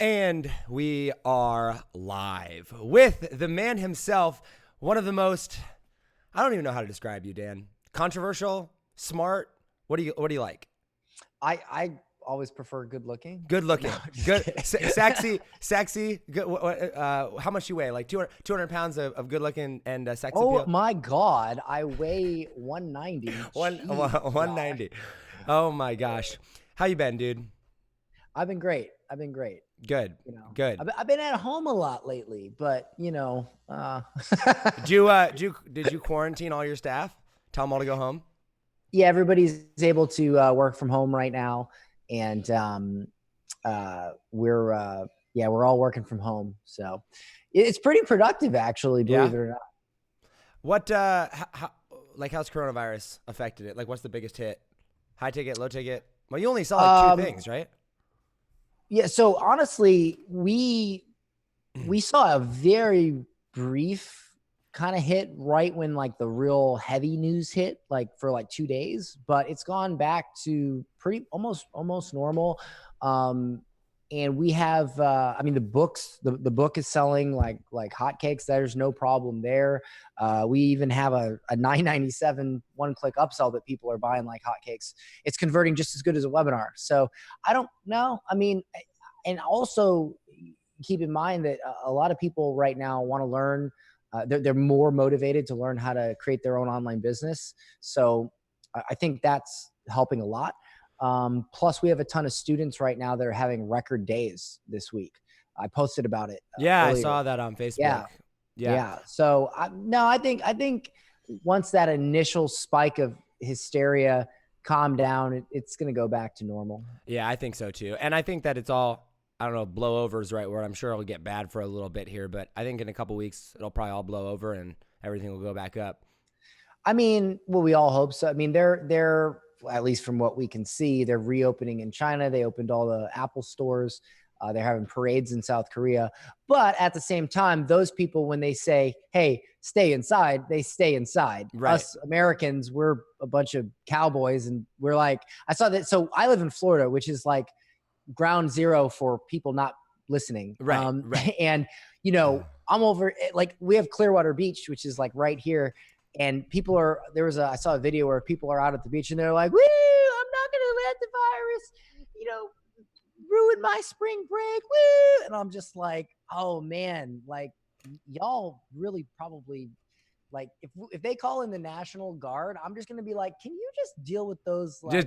And we are live with the man himself, one of the most, I don't even know how to describe you, Dan. Controversial, smart. What do you like? I always prefer good looking. Good looking, No, just good, kidding. sexy. Good. How much you weigh? Like 200 pounds of good looking and sex Oh appeal? my God, I weigh 190. Jeez, 190. Oh my gosh. How you been, dude? I've been great. I've been great. Good, You know, good. I've been at home a lot lately, but Did you quarantine all your staff? Tell them all to go home? yeah, everybody's able to work from home right now, and we're all working from home, so it's pretty productive, actually, believe Yeah. it or not. What, how's coronavirus affected it? Like, what's the biggest hit? High ticket, low ticket? Well, you only saw like two things, right? Yeah, so honestly, we saw a very brief kind of hit right when like the real heavy news hit, like for like 2 days, but it's gone back to pretty almost normal. And we have I mean, the book is selling like hotcakes. There's no problem there. We even have a 997 one-click upsell that people are buying like hotcakes. It's converting just as good as a webinar. So I don't know. I mean, and also keep in mind that a lot of people right now want to learn. They're more motivated to learn how to create their own online business. So I think that's helping a lot. Plus, we have a ton of students right now that are having record days this week. I posted about it Yeah, I earlier. saw that on Facebook. Yeah, Yeah. yeah. So I think once that initial spike of hysteria calmed down, it's going to go back to normal. Yeah, I think so too. And I think that it's all, I don't know, blow over is the right word. I'm sure it'll get bad for a little bit here, but I think in a couple weeks, it'll probably all blow over and everything will go back up. I mean, well, we all hope so. I mean, they're at least from what we can see, they're reopening in China. They opened all the Apple stores. They're having parades in South Korea. But at the same time, those people, when they say, hey, stay inside, they stay inside. Right. Us Americans, we're a bunch of cowboys. And we're like, I saw that. So I live in Florida, which is like ground zero for people not listening. Right. Right. And, I'm over, like, we have Clearwater Beach, which is like right here. And people are, I saw a video where people are out at the beach and they're like, woo, I'm not going to let the virus, ruin my spring break. Woo. And I'm just like, oh man, like y'all really probably like, if they call in the National Guard, I'm just going to be like, can you just deal with those, like,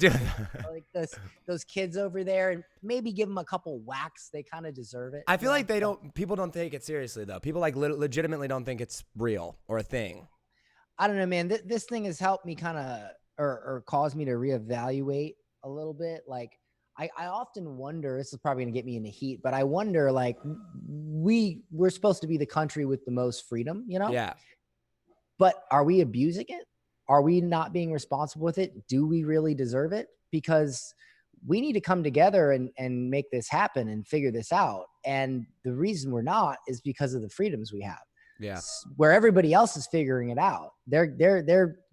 those kids over there and maybe give them a couple whacks? They kind of deserve it. I feel like people don't take it seriously though. People like legitimately don't think it's real or a thing. I don't know, man. This thing has helped me kind of, or caused me to reevaluate a little bit. Like, I often wonder, this is probably going to get me into heat, but I wonder, like, we're supposed to be the country with the most freedom, Yeah. But are we abusing it? Are we not being responsible with it? Do we really deserve it? Because we need to come together and make this happen and figure this out. And the reason we're not is because of the freedoms we have. Yeah. Where everybody else is figuring it out. They're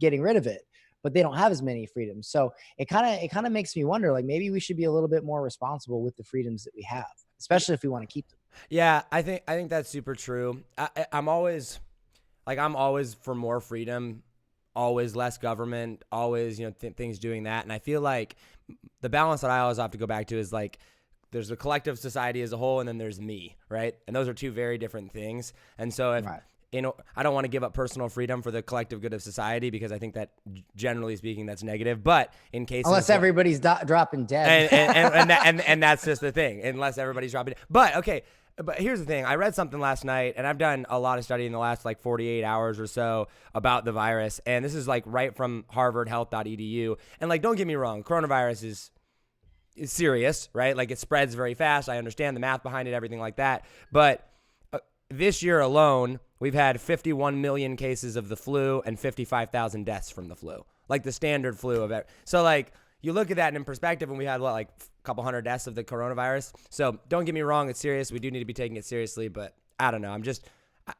getting rid of it, but they don't have as many freedoms. So it kind of makes me wonder, like, maybe we should be a little bit more responsible with the freedoms that we have, especially if we want to keep them. Yeah, I think that's super true. I'm always for more freedom, always less government, always, things doing that. And I feel like the balance that I always have to go back to is like, there's the collective society as a whole, and then there's me, right? And those are two very different things. And so if, I don't want to give up personal freedom for the collective good of society, because I think that generally speaking, that's negative. But in case, unless everybody's dropping dead, and that's just the thing, unless everybody's dropping. But okay. But here's the thing. I read something last night, and I've done a lot of study in the last like 48 hours or so about the virus. And this is like right from harvardhealth.edu. And like, don't get me wrong, coronavirus is serious, right? Like, it spreads very fast. I understand the math behind it, everything like that. But this year alone, we've had 51 million cases of the flu and 55,000 deaths from the flu, like the standard flu of it. So like, you look at that in perspective, and we had like a couple hundred deaths of the coronavirus. So don't get me wrong, it's serious. We do need to be taking it seriously, but I don't know.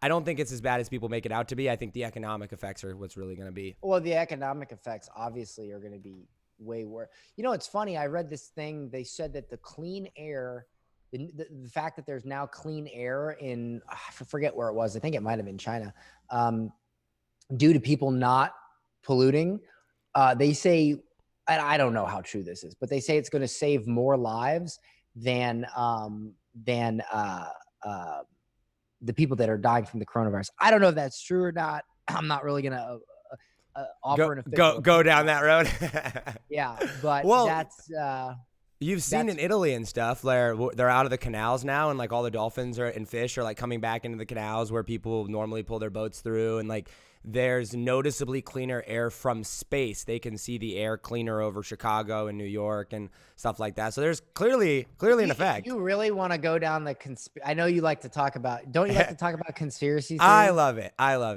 I don't think it's as bad as people make it out to be. I think the economic effects are what's really going to be. Well, the economic effects obviously are going to be way worse. It's funny. I read this thing. They said that the clean air the fact that there's now clean air in, I forget where it was. I think it might have been China, due to people not polluting. They say, and I don't know how true this is, but they say it's going to save more lives than the people that are dying from the coronavirus. I don't know if that's true or not. I'm not really going to offer an official go down that road. Yeah, but well, that's you've seen in Italy and stuff where they're out of the canals now, and like all the dolphins and fish are like coming back into the canals where people normally pull their boats through, and like there's noticeably cleaner air from space. They can see the air cleaner over Chicago and New York and stuff like that. So there's clearly an effect. You really want to go down the I know you like to talk about, don't you like to talk about conspiracy theories? I love it.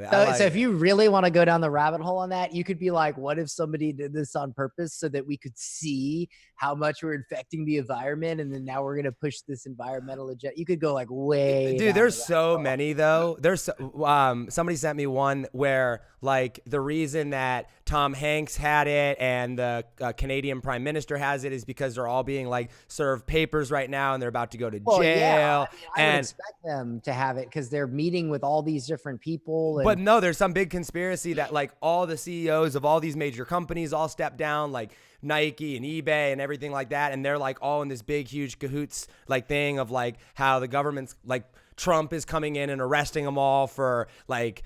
So if you really want to go down the rabbit hole on that, you could be like, what if somebody did this on purpose so that we could see how much we're infecting the environment, and then now we're going to push this environmental agenda? You could go like way. Dude, there's so many though. There's somebody sent me one where like the reason that Tom Hanks had it and the Canadian Prime Minister has it is because they're all being like served papers right now, and they're about to go to jail. Yeah. I would expect them to have it because they're meeting with all these different people. But no, there's some big conspiracy that like all the CEOs of all these major companies all stepped down, like Nike and eBay and everything like that, and they're like all in this big huge cahoots like thing of like how the government's like Trump is coming in and arresting them all for like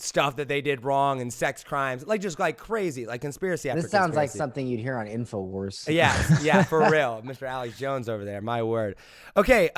stuff that they did wrong and sex crimes, like just like crazy, like conspiracy after This sounds conspiracy. like something you'd hear on InfoWars. Yeah, for real. Mr. Alex Jones over there, my word. Okay,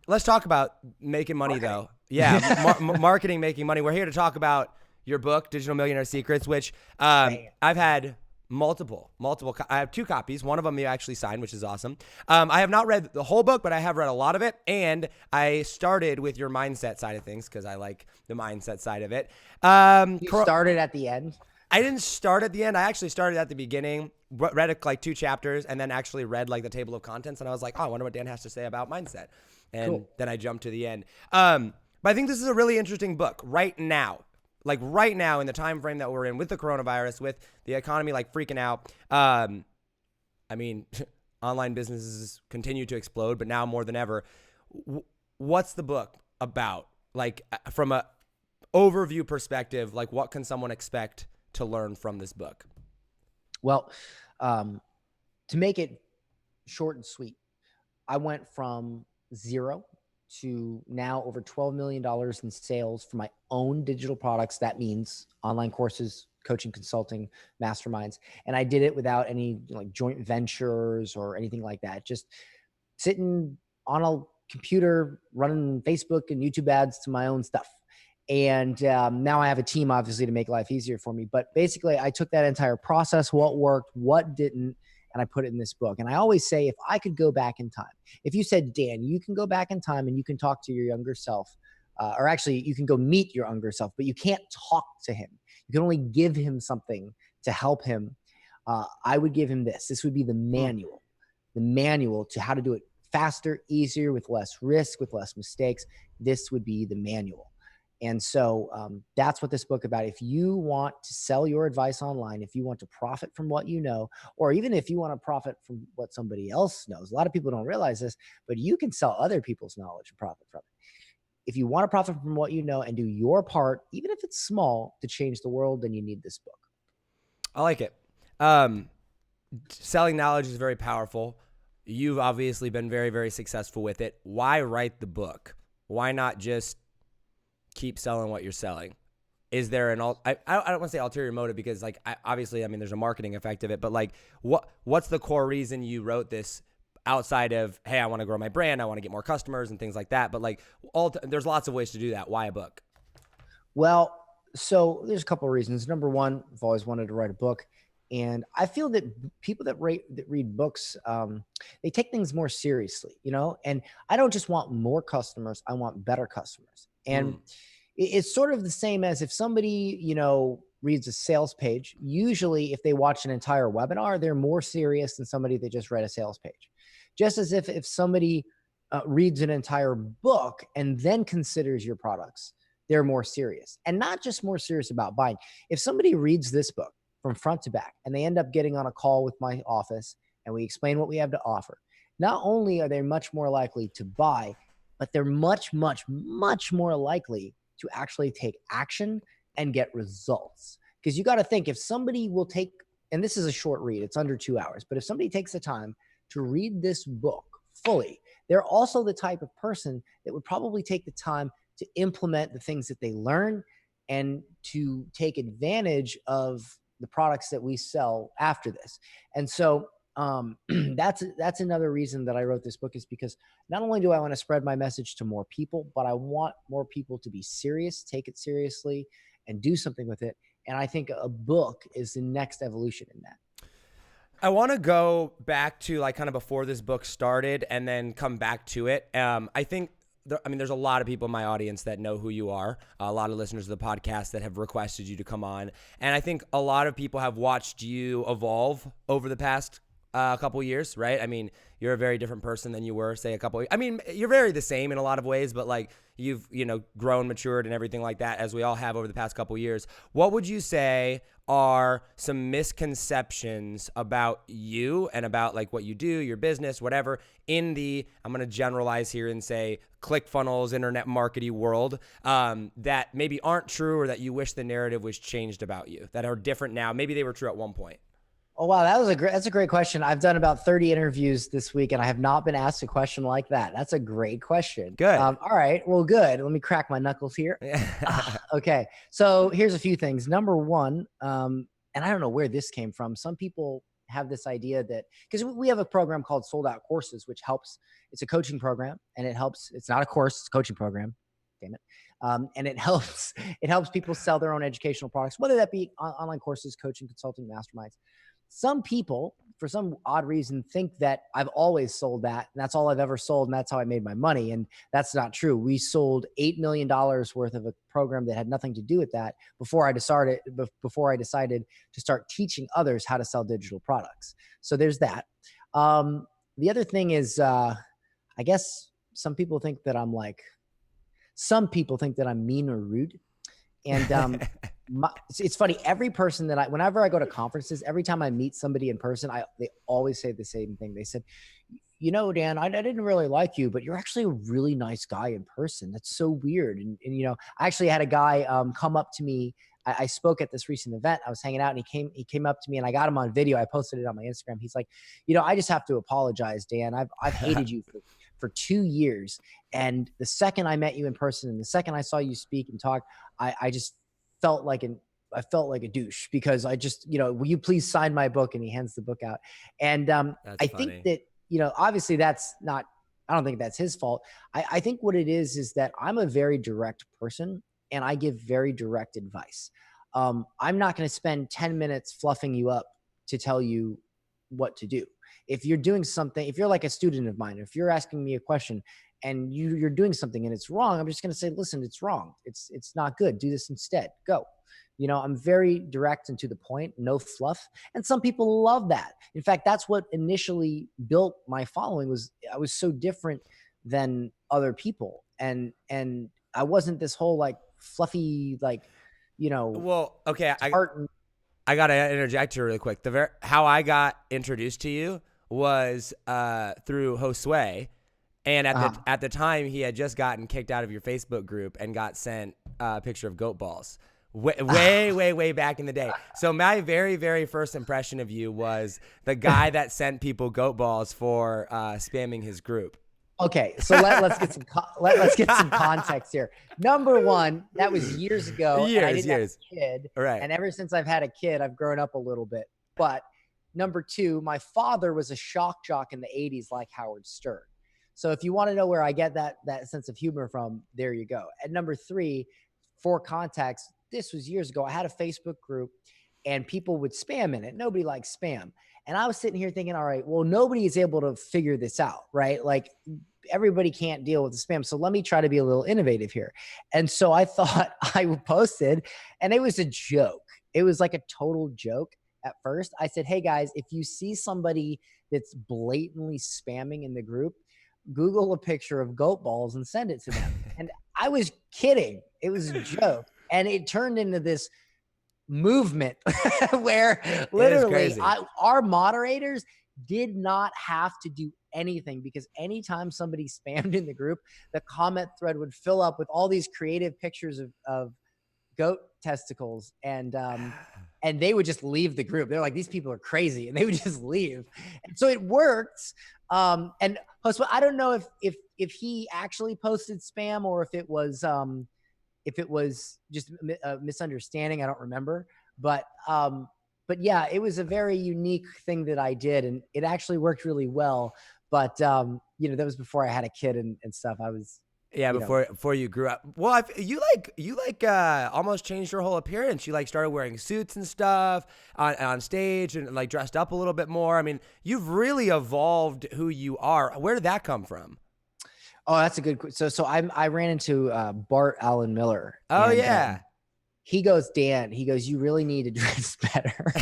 let's talk about making money though. Yeah, marketing, making money. We're here to talk about your book, Digital Millionaire Secrets, which I've had multiple. I have 2 copies. One of them you actually signed, which is awesome. I have not read the whole book, but I have read a lot of it. And I started with your mindset side of things because I like the mindset side of it. You started at the end? I didn't start at the end. I actually started at the beginning, read like 2 chapters, and then actually read like the table of contents. And I was like, oh, I wonder what Dan has to say about mindset. And then I jumped to the end. But I think this is a really interesting book right now. Like right now in the time frame that we're in with the coronavirus, with the economy like freaking out. I mean, online businesses continue to explode, but now more than ever. What's the book about? Like from a overview perspective, like what can someone expect to learn from this book? Well, to make it short and sweet, I went from 0 to now over $12 million in sales for my own digital products. That means online courses, coaching, consulting, masterminds. And I did it without any like joint ventures or anything like that. Just sitting on a computer, running Facebook and YouTube ads to my own stuff. And now I have a team, obviously, to make life easier for me. But basically, I took that entire process, what worked, what didn't, and I put it in this book. And I always say, if I could go back in time, if you said, Dan, you can go back in time and you can talk to your younger self, or actually you can go meet your younger self, but you can't talk to him. You can only give him something to help him. I would give him this. This would be the manual to how to do it faster, easier, with less risk, with less mistakes. This would be the manual. And so that's what this book about. If you want to sell your advice online, if you want to profit from what you know, or even if you want to profit from what somebody else knows, a lot of people don't realize this, but you can sell other people's knowledge and profit from it. If you want to profit from what you know and do your part, even if it's small, to change the world, then you need this book. I like it. Selling knowledge is very powerful. You've obviously been very, very successful with it. Why write the book? Why not just keep selling what you're selling? Is there an I don't want to say ulterior motive, because like obviously there's a marketing effect of it, but like what's the core reason you wrote this outside of, hey, I want to grow my brand, I want to get more customers and things like that, but like there's lots of ways to do that. Why a book? Well, so there's a couple of reasons. Number one, I've always wanted to write a book. And I feel that people that read books, they take things more seriously, and I don't just want more customers. I want better customers. And it's sort of the same as if somebody, reads a sales page. Usually if they watch an entire webinar, they're more serious than somebody that just read a sales page. Just as if somebody reads an entire book and then considers your products, they're more serious, and not just more serious about buying. If somebody reads this book from front to back and they end up getting on a call with my office and we explain what we have to offer, not only are they much more likely to buy, but they're much, much, much more likely to actually take action and get results. Because you got to think, if somebody will take, and this is a short read, it's under 2 hours, but if somebody takes the time to read this book fully, they're also the type of person that would probably take the time to implement the things that they learn and to take advantage of the products that we sell after this. And so that's another reason that I wrote this book, is because not only do I want to spread my message to more people, but I want more people to be serious, take it seriously, and do something with it. And I think a book is the next evolution in that. I want to go back to like kind of before this book started and then come back to it. I think, there's a lot of people in my audience that know who you are, a lot of listeners of the podcast that have requested you to come on. And I think a lot of people have watched you evolve over the past couple years, right? I mean, you're a very different person than you were, say, you're very the same in a lot of ways, but like you've, grown, matured and everything like that, as we all have over the past couple years. What would you say are some misconceptions about you and about like what you do, your business, whatever, in the, I'm going to generalize here and say ClickFunnels, internet marketing world, that maybe aren't true, or that you wish the narrative was changed about you, that are different now? Maybe they were true at one point. Oh, wow. That's a great question. I've done about 30 interviews this week and I have not been asked a question like that. That's a great question. Good. All right. Well, good. Let me crack my knuckles here. Okay. So here's a few things. Number one, and I don't know where this came from. Some people have this idea that, because we have a program called Sold Out Courses, which helps. It's a coaching program and it helps. It's not a course, it's a coaching program. Damn it. And it helps people sell their own educational products, whether that be online courses, coaching, consulting, masterminds. Some people, for some odd reason, think that I've always sold that, and that's all I've ever sold, and that's how I made my money. And that's not true. We sold $8 million worth of a program that had nothing to do with that before I decided to start teaching others how to sell digital products. So there's that. The other thing is, I guess some people think that I'm mean or rude. And it's funny. Every person whenever I go to conferences, every time I meet somebody in person, they always say the same thing. They said, Dan, I didn't really like you, but you're actually a really nice guy in person. That's so weird. And I actually had a guy come up to me. I spoke at this recent event. I was hanging out and he came up to me and I got him on video. I posted it on my Instagram. He's like, I just have to apologize, Dan. I've hated you for 2 years. And the second I met you in person and the second I saw you speak and talk, I just felt like a douche, because I just, will you please sign my book? And he hands the book out. And I think that, obviously I don't think that's his fault. I think what it is that I'm a very direct person and I give very direct advice. I'm not going to spend 10 minutes fluffing you up to tell you what to do. If you're doing something, if you're like a student of mine, if you're asking me a question and you're doing something and it's wrong, I'm just going to say, listen, it's wrong. It's not good. Do this instead. Go. I'm very direct and to the point, no fluff. And some people love that. In fact, that's what initially built my following. I was so different than other people. And I wasn't this whole like fluffy, well, okay. I got to interject here really quick. How I got introduced to you was through Josue. And at the time, he had just gotten kicked out of your Facebook group and got sent a picture of goat balls. Way back in the day. So my very, very first impression of you was the guy that sent people goat balls for spamming his group. Okay, so let's get some context here. Number one, that was years ago. And I didn't have a kid, right? And ever since I've had a kid, I've grown up a little bit. But number two, my father was a shock jock in the '80s, like Howard Stern. So if you want to know where I get that sense of humor from, there you go. And number three, for context, this was years ago. I had a Facebook group and people would spam in it. Nobody likes spam. And I was sitting here thinking, all right, well, nobody is able to figure this out, right? Like everybody can't deal with the spam. So let me try to be a little innovative here. And so I thought I posted, and it was a joke. It was like a total joke at first. I said, hey guys, if you see somebody that's blatantly spamming in the group, Google a picture of goat balls and send it to them. And I was kidding. It was a joke. And it turned into this movement where literally our moderators did not have to do anything, because anytime somebody spammed in the group, the comment thread would fill up with all these creative pictures of goat testicles, and they would just leave the group. They're like, these people are crazy, and they would just leave. And so it worked. And I don't know if he actually posted spam, or if it was just a misunderstanding. I don't remember, but yeah, it was a very unique thing that I did, and it actually worked really well. But that was before I had a kid and stuff. I was, Yeah, before you grew up. Well, you almost changed your whole appearance. You like started wearing suits and stuff on stage, and like dressed up a little bit more. I mean, you've really evolved who you are. Where did that come from? Oh, that's a good. So I ran into Bart Allen Miller. Oh, yeah. He goes, Dan, he goes, you really need to dress better.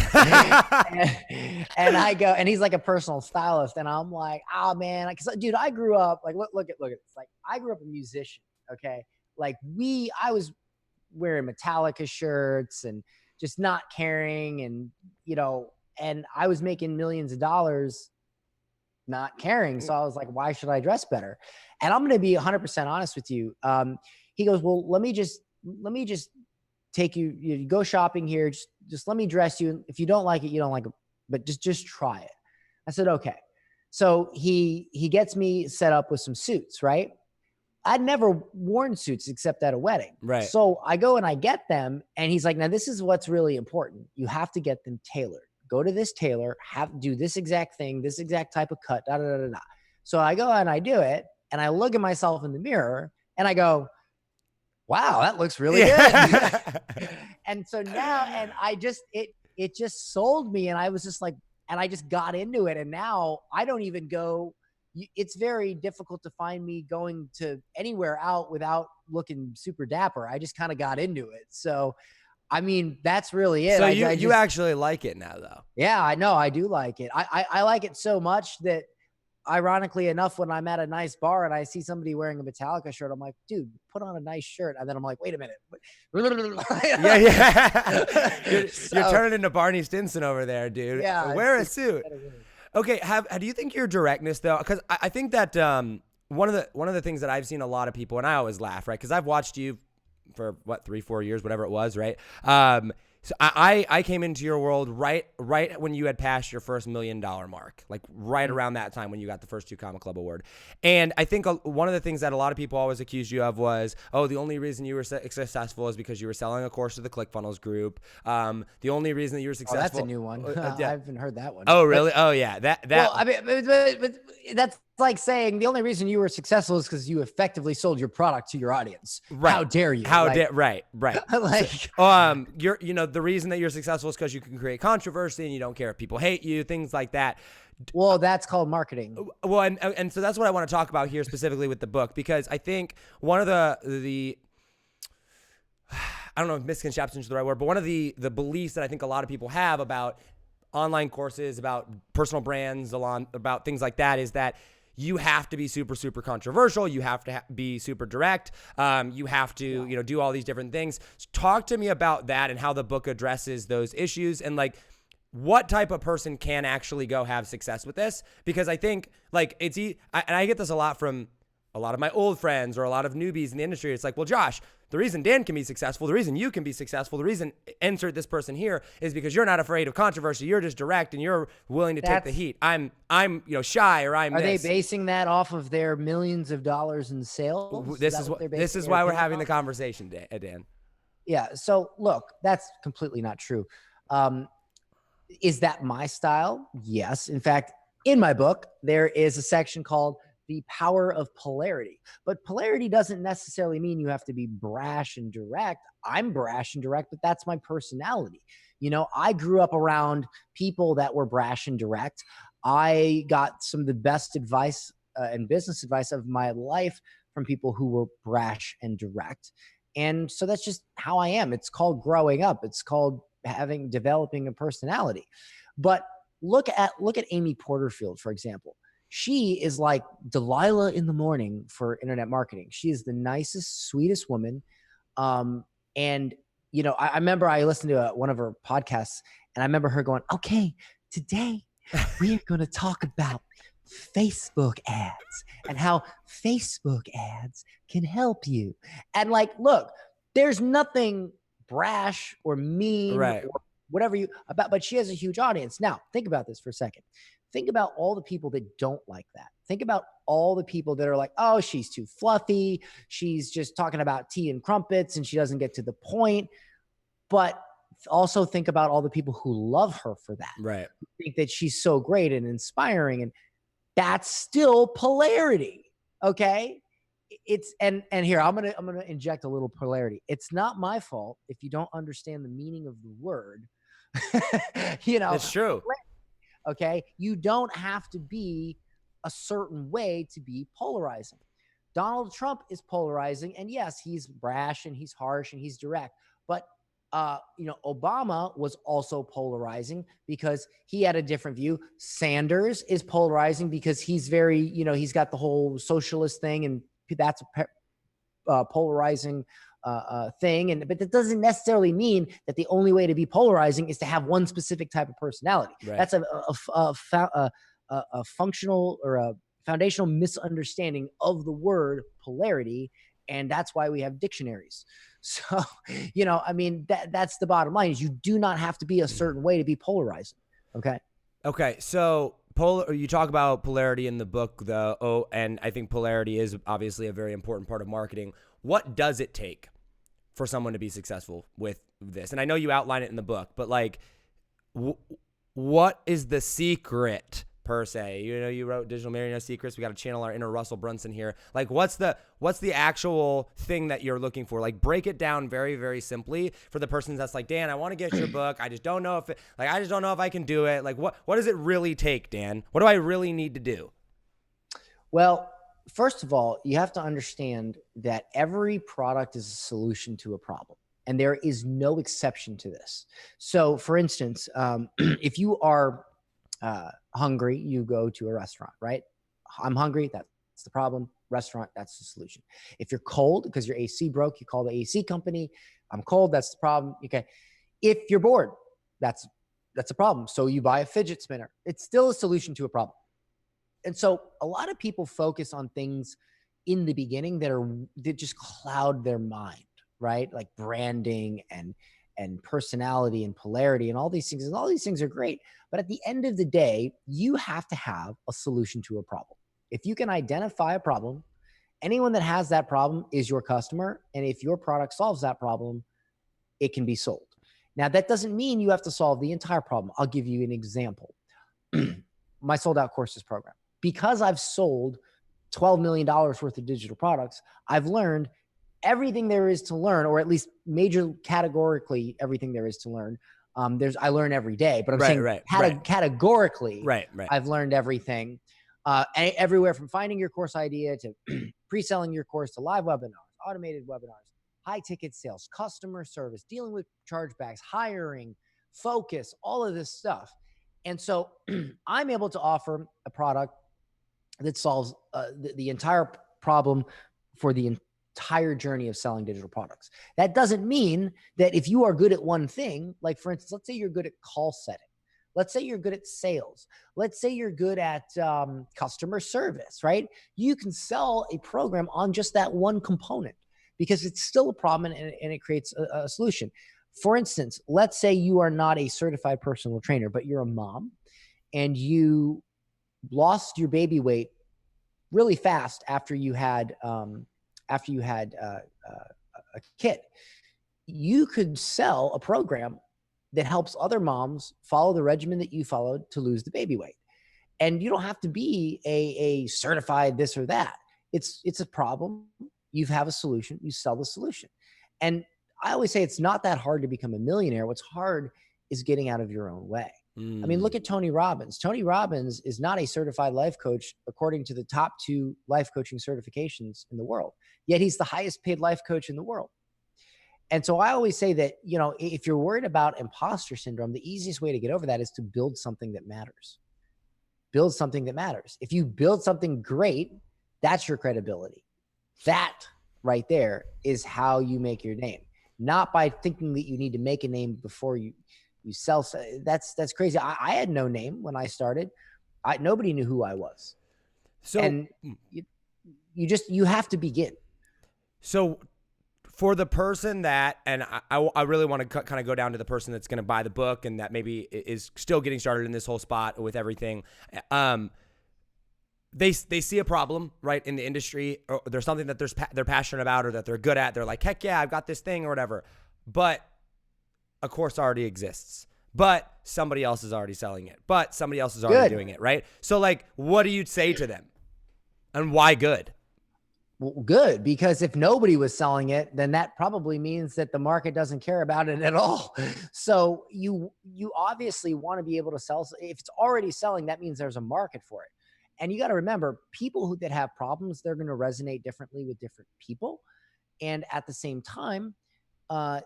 and I go, and he's like a personal stylist. And I'm like, oh man, because dude, I grew up like, look at this. Like, I grew up a musician. Okay. Like I was wearing Metallica shirts and just not caring. And, and I was making millions of dollars not caring. So I was like, why should I dress better? And I'm going to be 100% honest with you. He goes, well, let me just take you go shopping here. Just let me dress you. If you don't like it, you don't like it, but just try it. I said, okay. So he gets me set up with some suits, right? I'd never worn suits except at a wedding. Right. So I go and I get them, and he's like, now this is what's really important. You have to get them tailored. Go to this tailor, do this exact thing, this exact type of cut, da, da, da, da, da. So I go and I do it, and I look at myself in the mirror and I go, wow, that looks really good. And so now, and it just sold me, and I was just like, and I just got into it. And now I don't even go, it's very difficult to find me going to anywhere out without looking super dapper. I just kind of got into it. So, I mean, that's really it. So you actually like it now, though. Yeah, I know. I do like it. I like it so much that, ironically enough, when I'm at a nice bar and I see somebody wearing a Metallica shirt, I'm like, dude, put on a nice shirt. And then I'm like, wait a minute. Yeah. You're turning into Barney Stinson over there, dude. Yeah. Wear a suit. Okay. Do you think your directness, though? Because I think that one of the things that I've seen a lot of people, and I always laugh, right? Because I've watched you for 3-4 years, whatever it was, right? So I came into your world right when you had passed your first $1 million mark, like right around that time when you got the first 2 Comma Club award. And I think one of the things that a lot of people always accused you of was, oh, the only reason you were successful is because you were selling a course to the ClickFunnels group. The only reason that you were successful. Oh, that's a new one. I haven't heard that one. Oh, really? Oh, yeah. That. Well, I mean, but that's like saying the only reason you were successful is because you effectively sold your product to your audience. Right. How dare you? Right. Like, the reason that you're successful is because you can create controversy and you don't care if people hate you, things like that. Well, that's called marketing. Well, and so that's what I want to talk about here specifically with the book, because I think one of the I don't know if misconceptions is the right word, but one of the beliefs that I think a lot of people have about online courses, about personal brands, about things like that, is that you have to be super, super controversial. You have to be super direct. You have to, do all these different things. So talk to me about that and how the book addresses those issues, and like what type of person can actually go have success with this. Because I think like and I get this a lot from a lot of my old friends or a lot of newbies in the industry. It's like, well, Josh, the reason Dan can be successful, the reason you can be successful, the reason insert this person here is because you're not afraid of controversy. You're just direct and you're willing to take the heat. I'm shy, or I'm. Are they basing that off of their millions of dollars in sales? This is why we're having the conversation, Dan. Yeah. So look, that's completely not true. Is that my style? Yes. In fact, in my book, there is a section called The Power of Polarity. But polarity doesn't necessarily mean you have to be brash and direct. I'm brash and direct, but that's my personality. I grew up around people that were brash and direct. I got some of the best advice and business advice of my life from people who were brash and direct. And so that's just how I am. It's called growing up. It's called developing a personality. But look at Amy Porterfield, for example. She is like Delilah in the morning for internet marketing. She is the nicest, sweetest woman. And I remember I listened to one of her podcasts, and I remember her going, okay, today We are going to talk about Facebook ads and how Facebook ads can help you. And like, look, there's nothing brash or mean Right. or whatever you about, but she has a huge audience. Now, think about this for a second. Think about all the people that don't like that. Think about all the people that are like, oh, she's too fluffy. She's just talking about tea and crumpets and she doesn't get to the point. But also think about all the people who love her for that. Right. Think that she's so great and inspiring. And that's still polarity. Okay. It's and here I'm gonna inject a little polarity. It's not my fault if you don't understand the meaning of the word. It's true. Okay. You don't have to be a certain way to be polarizing. Donald Trump is polarizing, and yes, he's brash and he's harsh and he's direct. But Obama was also polarizing because he had a different view. Sanders is polarizing because he's very, he's got the whole socialist thing, and that's a polarizing thing. But that doesn't necessarily mean that the only way to be polarizing is to have one specific type of personality. Right. That's a functional or a foundational misunderstanding of the word polarity. And that's why we have dictionaries. So, that's the bottom line is you do not have to be a certain way to be polarizing. Okay. Okay. So you talk about polarity in the book, though. Oh, and I think polarity is obviously a very important part of marketing. What does it take for someone to be successful with this? And I know you outline it in the book, but like, what is the secret per se? You wrote Digital Millionaire Secrets. We got to channel our inner Russell Brunson here. Like, what's the actual thing that you're looking for? Like, break it down very, very simply for the person that's like, Dan, I want to get your book. I just don't know if I can do it. Like, what does it really take, Dan? What do I really need to do? Well, first of all, you have to understand that every product is a solution to a problem. And there is no exception to this. So, for instance, if you are hungry, you go to a restaurant, right? I'm hungry. That's the problem. Restaurant, that's the solution. If you're cold because your AC broke, you call the AC company. I'm cold. That's the problem. Okay. If you're bored, that's a problem. So you buy a fidget spinner. It's still a solution to a problem. And so a lot of people focus on things in the beginning that just cloud their mind, right? Like branding and personality and polarity and all these things. And all these things are great. But at the end of the day, you have to have a solution to a problem. If you can identify a problem, anyone that has that problem is your customer. And if your product solves that problem, it can be sold. Now, that doesn't mean you have to solve the entire problem. I'll give you an example. My sold out courses program. Because I've sold $12 million worth of digital products, I've learned everything there is to learn, or at least major categorically everything there is to learn. I learn every day, but I'm saying categorically, I've learned everything. Everywhere from finding your course idea to pre-selling your course to live webinars, automated webinars, high ticket sales, customer service, dealing with chargebacks, hiring, focus, all of this stuff. And so I'm able to offer a product that solves the entire problem for the entire journey of selling digital products. That doesn't mean that if you are good at one thing, like for instance, let's say you're good at call setting. Let's say you're good at sales. Let's say you're good at customer service, right? You can sell a program on just that one component because it's still a problem and it creates a solution. For instance, let's say you are not a certified personal trainer, but you're a mom and you lost your baby weight really fast after you had a kid. You could sell a program that helps other moms follow the regimen that you followed to lose the baby weight. And you don't have to be a certified this or that. It's a problem. You have a solution. You sell the solution. And I always say it's not that hard to become a millionaire. What's hard is getting out of your own way. I mean, look at Tony Robbins. Tony Robbins is not a certified life coach according to the top 2 life coaching certifications in the world. Yet he's the highest paid life coach in the world. And so I always say that, if you're worried about imposter syndrome, the easiest way to get over that is to build something that matters. Build something that matters. If you build something great, that's your credibility. That right there is how you make your name. Not by thinking that you need to make a name before you you sell. That's crazy. I had no name when I started. Nobody knew who I was. So, And you have to begin. so for the person that, and I really want to kind of go down to the person that's going to buy the book and that maybe is still getting started in this whole spot with everything. They see a problem, right, in the industry, or there's something that they're passionate about or that they're good at. They're like, heck yeah, I've got this thing or whatever. But a course already exists. But somebody else is already selling it. But somebody else is already doing it, right? So, like, what do you say to them? And why good? Well, good, because if nobody was selling it, then that probably means that the market doesn't care about it at all. So you obviously want to be able to sell. If it's already selling, that means there's a market for it. And you got to remember, people that have problems, they're going to resonate differently with different people. And at the same time,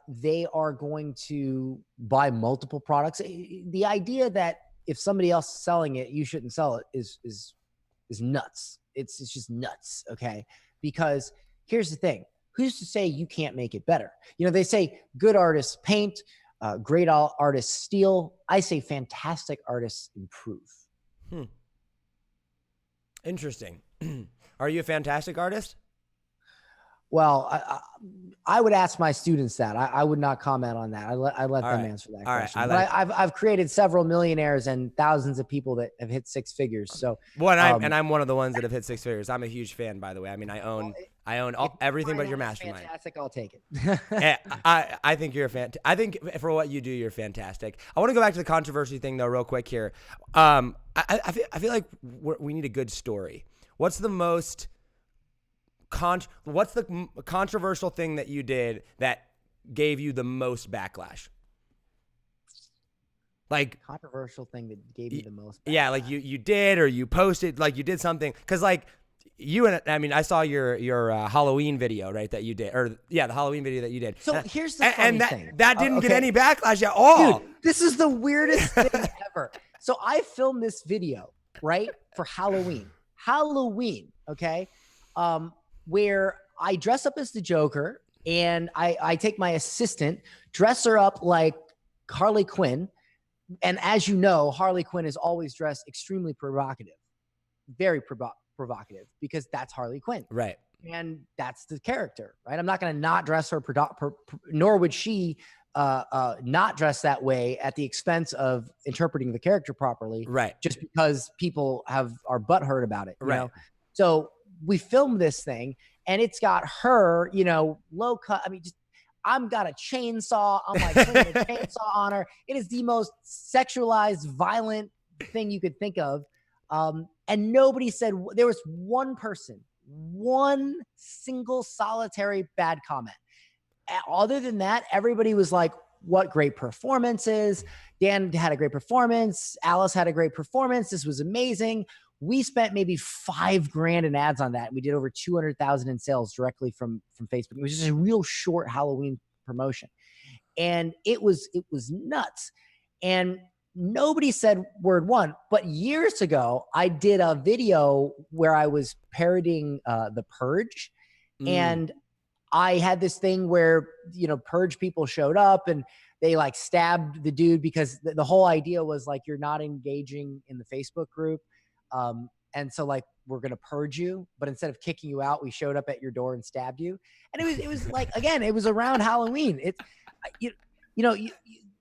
they are going to buy multiple products. The idea that if somebody else is selling it, you shouldn't sell it is nuts. It's just nuts. Okay. Because here's the thing. Who's to say you can't make it better? They say good artists paint, great artists steal. I say fantastic artists improve. Interesting. Are you a fantastic artist? Well, I would ask my students that. I would not comment on that. I let them answer that question. But I've created several millionaires and thousands of people that have hit six figures. So, and I'm one of the ones that have hit six figures. I'm a huge fan, by the way. I mean, I own everything but your mastermind. Fantastic, I'll take it. I think you're I think for what you do, you're fantastic. I want to go back to the controversy thing though, real quick here. I feel like we need a good story. What's the most what's the controversial thing that you did that gave you the most backlash? Like controversial thing that gave you the most backlash. Yeah, like you did, or you posted, like you did something, because like I saw your Halloween video, right, that you did, or the Halloween video that you did. So here's the funny thing. That didn't get any backlash at all. Dude, this is the weirdest thing ever. So I filmed this video, right, for Halloween, okay, where I dress up as the Joker, and I take my assistant, dress her up like Harley Quinn. And as you know, Harley Quinn is always dressed extremely provocative, very provocative, because that's Harley Quinn. Right. And that's the character, right? I'm not going to not dress her, nor would she not dress that way at the expense of interpreting the character properly. Right. Just because people are butthurt about it. Right. You know? So we filmed this thing, and it's got her, low cut. I mean, I'm got a chainsaw. I'm like putting a chainsaw on her. It is the most sexualized, violent thing you could think of. And nobody said, there was one single solitary bad comment. Other than that, everybody was like, what great performances. Dan had a great performance. Alice had a great performance. This was amazing. We spent maybe $5,000 in ads on that. We did over 200,000 in sales directly from Facebook. It was just a real short Halloween promotion. And it was nuts. And nobody said word one. But years ago, I did a video where I was parodying The Purge. And I had this thing where, Purge people showed up and they like stabbed the dude because the whole idea was like, you're not engaging in the Facebook group. And so like, we're going to purge you, but instead of kicking you out, we showed up at your door and stabbed you. And it was like, again, it was around Halloween. It's,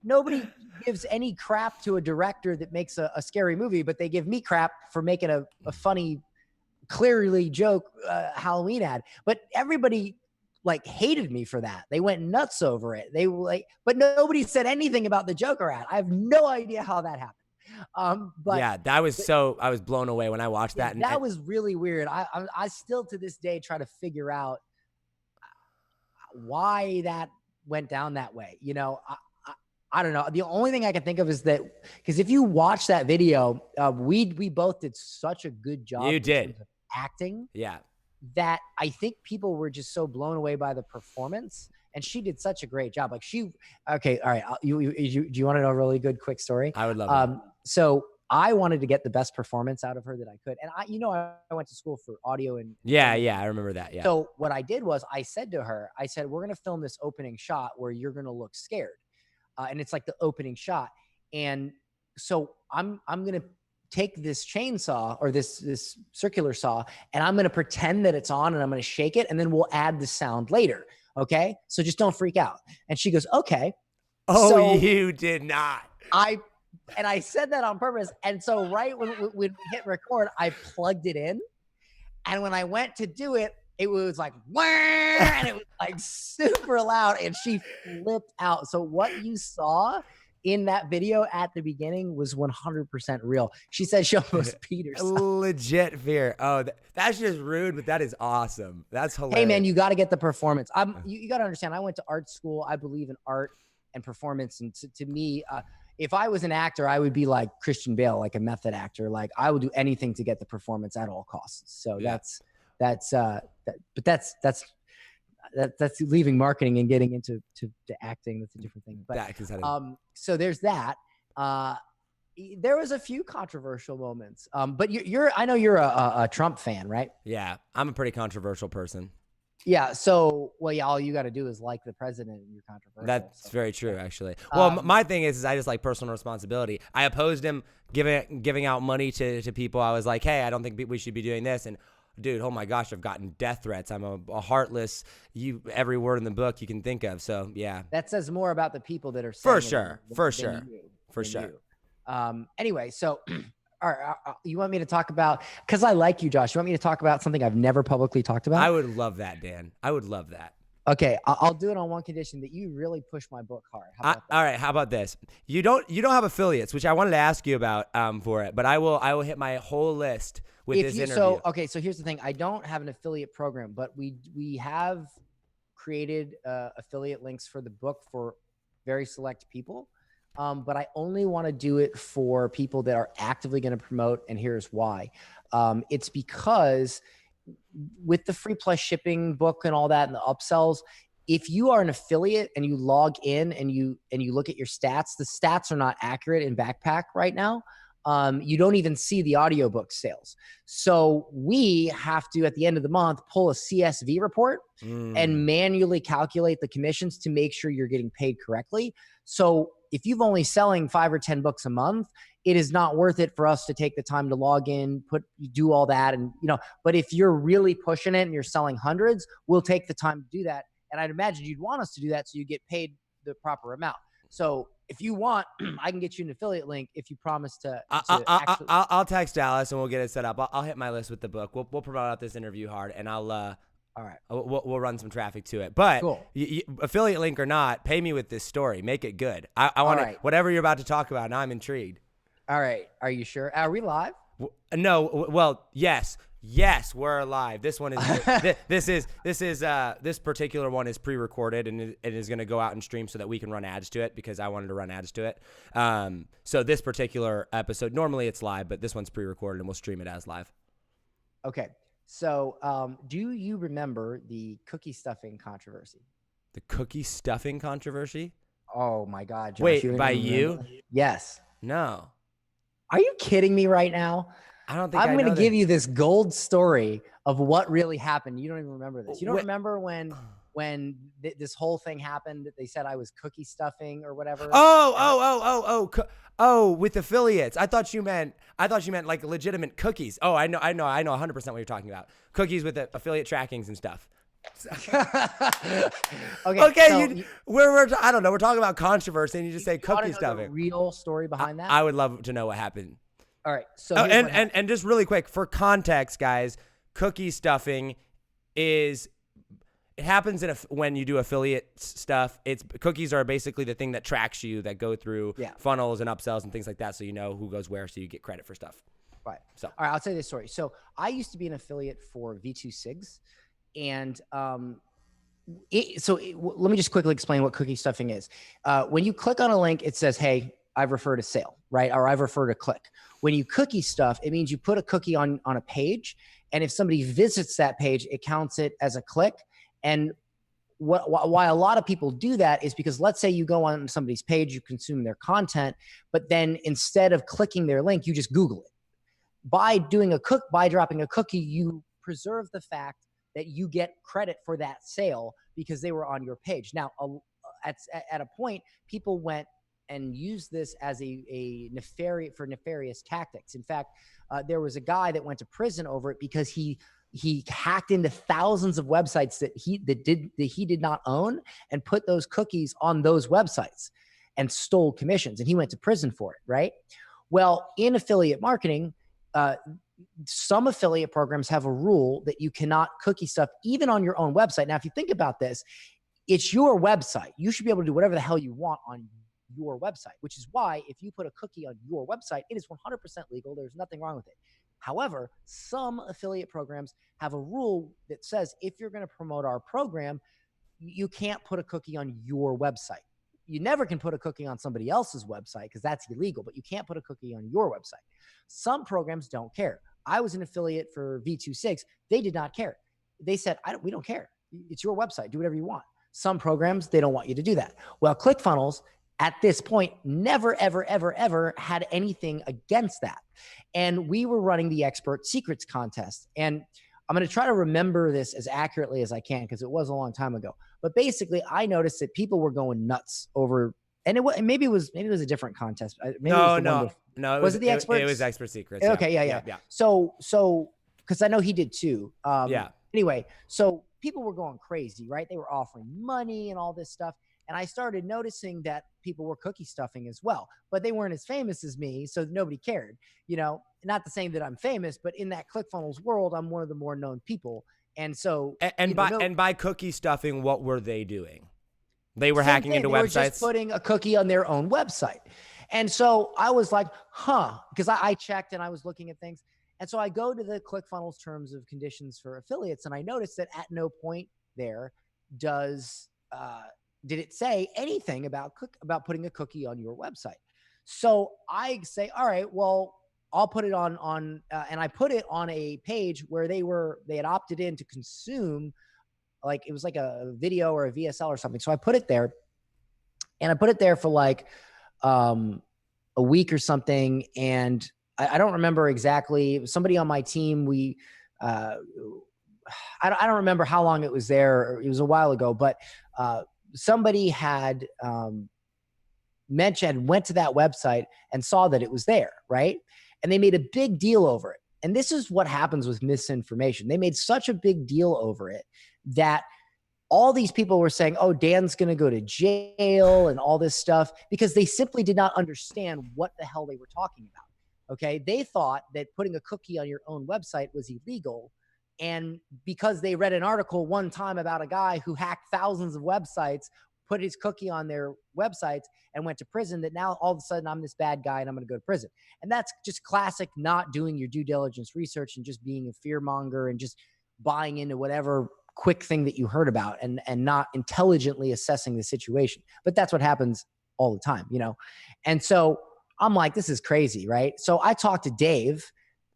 nobody gives any crap to a director that makes a scary movie, but they give me crap for making a funny, clearly joke, Halloween ad. But everybody like hated me for that. They went nuts over it. They were like, but nobody said anything about the Joker ad. I have no idea how that happened. But yeah, I was blown away when I watched that. And that was really weird. I still to this day try to figure out why that went down that way. I don't know. The only thing I can think of is that, because if you watch that video, we both did such a good job. You did acting. Yeah. That I think people were just so blown away by the performance. And she did such a great job. Like okay, all right. Do you want to know a really good quick story? I would love it. So I wanted to get the best performance out of her that I could. And I went to school for audio and. Yeah, I remember that. Yeah. So what I did was I said to her, we're going to film this opening shot where you're going to look scared. and it's like the opening shot. And so I'm gonna take this chainsaw or this circular saw, and I'm gonna pretend that it's on, and I'm gonna shake it, and then we'll add the sound later. Okay, so just don't freak out. And she goes, okay. Oh, so you did not. I said that on purpose. And so right when we hit record, I plugged it in. And when I went to do it, it was like, wah, and it was like super loud, and she flipped out. So what you saw in that video at the beginning was 100% real. She said she almost peed herself. Legit fear. Oh, that's just rude, but that is awesome. That's hilarious. Hey man, you got to get the performance. You got to understand, I went to art school. I believe in art and performance. And to me, if I was an actor, I would be like Christian Bale, like a method actor. Like I would do anything to get the performance at all costs. So Yeah. that's leaving marketing and getting into acting. That's a different thing. But so there's that. There was a few controversial moments. But I know you're a Trump fan, right? Yeah, I'm a pretty controversial person. Yeah. So, well, yeah, all you got to do is like the president and you're controversial. That's very true, actually. Well, my thing is I just like personal responsibility. I opposed him giving out money to people. I was like, hey, I don't think we should be doing this. And dude, oh my gosh, I've gotten death threats. I'm a heartless, every word in the book you can think of. So yeah. That says more about the people that are saying For sure. Anyway, so all right, you want me to talk about, because I like you, Josh, you want me to talk about something I've never publicly talked about? I would love that, Dan. I would love that. Okay, I'll do it on one condition, that you really push my book hard. How about that? All right, how about this? You don't have affiliates, which I wanted to ask you about for it, but I will hit my whole list with this interview. So here's the thing. I don't have an affiliate program, but we have created affiliate links for the book for very select people. But I only want to do it for people that are actively going to promote, and here's why. It's because with the free plus shipping book and all that and the upsells, if you are an affiliate and you log in and you look at your stats, the stats are not accurate in Backpack right now. You don't even see the audiobook sales. So we have to, at the end of the month, pull a CSV report and manually calculate the commissions to make sure you're getting paid correctly. So if you've only selling 5 or 10 books a month, it is not worth it for us to take the time to log in, do all that. And, but if you're really pushing it and you're selling hundreds, we'll take the time to do that. And I'd imagine you'd want us to do that so you get paid the proper amount. So if you want, I can get you an affiliate link if you promise to I'll text Dallas and we'll get it set up. I'll hit my list with the book. We'll promote out this interview hard, and I'll all right. We'll run some traffic to it. But cool. Affiliate link or not, pay me with this story. Make it good. I want to, whatever you're about to talk about. Now I'm intrigued. All right. Are you sure? Are we live? No. Well, yes. Yes, we're live. This one is this particular one is pre-recorded and it is going to go out and stream so that we can run ads to it, because I wanted to run ads to it. So this particular episode, normally it's live, but this one's pre-recorded and we'll stream it as live. Okay. So, do you remember the cookie stuffing controversy? The cookie stuffing controversy? Oh my God. Josh, wait, by you? Yes. No. Are you kidding me right now? I don't think I'm going to give you this gold story of what really happened. You don't even remember this. You don't remember when this whole thing happened, that they said I was cookie stuffing or whatever? Oh, with affiliates. I thought you meant like legitimate cookies. Oh, I know 100% what you're talking about. Cookies with the affiliate trackings and stuff. Okay. So we're I don't know. We're talking about controversy, and you just say cookie stuffing. The real story behind that? I would love to know what happened. All right. So and just really quick for context, guys, cookie stuffing it happens when you do affiliate stuff. Cookies are basically the thing that tracks you, that go through funnels and upsells and things like that, so you know who goes where, so you get credit for stuff. Right. So all right, I'll tell you this story. So I used to be an affiliate for V2 Sigs, and let me just quickly explain what cookie stuffing is. When you click on a link, it says, "Hey, I've referred a sale," right? Or I've referred a click. When you cookie stuff, it means you put a cookie on a page, and if somebody visits that page, it counts it as a click. And why a lot of people do that is because, let's say you go on somebody's page, you consume their content, but then instead of clicking their link, you just Google it. By dropping a cookie, you preserve the fact that you get credit for that sale because they were on your page. Now, at a point, people went use this as a nefarious tactics. In fact, there was a guy that went to prison over it because he hacked into thousands of websites that he did not own and put those cookies on those websites and stole commissions, and he went to prison for it, right? Well, in affiliate marketing, some affiliate programs have a rule that you cannot cookie stuff even on your own website. Now, if you think about this, it's your website. You should be able to do whatever the hell you want on your website, which is why if you put a cookie on your website, it is 100% legal. There's nothing wrong with it. However, some affiliate programs have a rule that says if you're going to promote our program, you can't put a cookie on your website. You never can put a cookie on somebody else's website because that's illegal, but you can't put a cookie on your website. Some programs don't care. I was an affiliate for V26. They did not care. They said, we don't care. It's your website. Do whatever you want. Some programs, they don't want you to do that. Well, ClickFunnels at this point never, ever, ever, ever had anything against that. And we were running the Expert Secrets contest. And I'm going to try to remember this as accurately as I can because it was a long time ago. But basically, I noticed that people were going nuts over, and maybe it was a different contest. No. Was it the Expert? It was Expert Secrets. Okay, yeah. So because I know he did too. Anyway, so people were going crazy, right? They were offering money and all this stuff. And I started noticing that people were cookie stuffing as well, but they weren't as famous as me, so nobody cared. Not the same that I'm famous, but in that ClickFunnels world, I'm one of the more known people. And so, by cookie stuffing, what were they doing? They were hacking into websites. They were just putting a cookie on their own website. And so I was like, because I checked and I was looking at things. And so I go to the ClickFunnels terms of conditions for affiliates, and I noticed that at no point there did it say anything about putting a cookie on your website. So I say, all right, well, I'll put it on and I put it on a page where they had opted in to consume, like it was like a video or a VSL or something. So I put it there, and I put it there for like a week or something. And I don't remember exactly. It was somebody on my team. I don't remember how long it was there. It was a while ago, but somebody had went to that website and saw that it was there, right? And they made a big deal over it. And this is what happens with misinformation. They made such a big deal over it that all these people were saying, oh, Dan's going to go to jail and all this stuff, because they simply did not understand what the hell they were talking about. Okay. They thought that putting a cookie on your own website was illegal. And because they read an article one time about a guy who hacked thousands of websites, put his cookie on their websites and went to prison, that now all of a sudden I'm this bad guy and I'm going to go to prison. And that's just classic not doing your due diligence research and just being a fear monger and just buying into whatever quick thing that you heard about and not intelligently assessing the situation. But that's what happens all the time, And so I'm like, this is crazy, right? So I talked to Dave,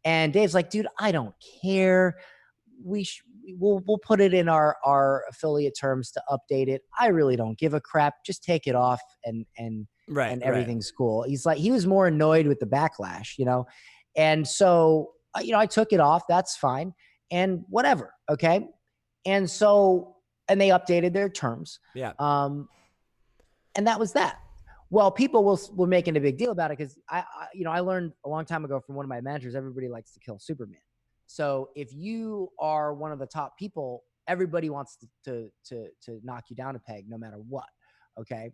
and Dave's like, dude, I don't care. We'll put it in our affiliate terms to update it. I really don't give a crap. Just take it off and everything's cool. He's like, he was more annoyed with the backlash, And so, I took it off. That's fine. And whatever. Okay. And so, and they updated their terms. Yeah. And that was that. Well, people were making a big deal about it because I learned a long time ago from one of my managers, everybody likes to kill Superman. So if you are one of the top people, everybody wants to knock you down a peg no matter what. Okay.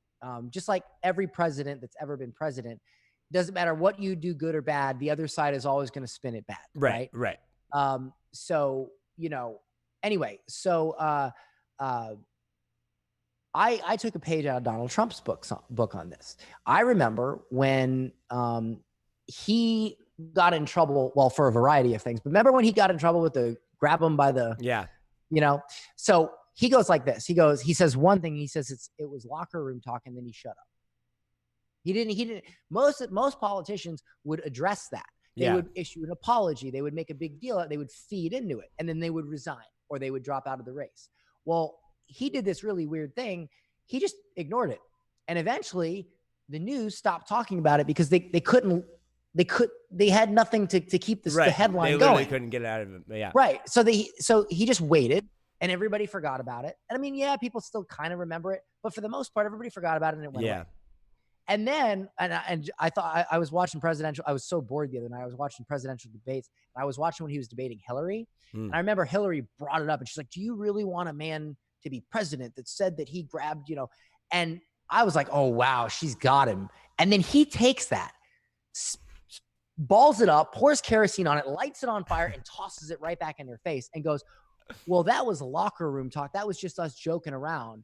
Just like every president that's ever been president, doesn't matter what you do, good or bad, the other side is always going to spin it bad. Right. So, anyway, so I took a page out of Donald Trump's book on this. I remember when he got in trouble, well, for a variety of things. But remember when he got in trouble with the grab him by the, so he goes like this. He says one thing. He says it was locker room talk, and then he shut up. He didn't. Most politicians would address that. They would issue an apology. They would make a big deal. They would feed into it, and then they would resign or they would drop out of the race. Well, he did this really weird thing. He just ignored it, and eventually the news stopped talking about it because they couldn't. They had nothing to keep the headline going. They couldn't get it out of it. Yeah. Right. So he just waited, and everybody forgot about it. And I mean, people still kind of remember it, but for the most part, everybody forgot about it and it went away. And then, and I thought I was watching presidential. I was so bored the other night. I was watching presidential debates. And I was watching when he was debating Hillary. And I remember Hillary brought it up, and she's like, "Do you really want a man to be president that said that he grabbed, And I was like, "Oh wow, she's got him." And then he takes that, balls it up, pours kerosene on it, lights it on fire, and tosses it right back in her face, and goes, "Well, that was locker room talk. That was just us joking around.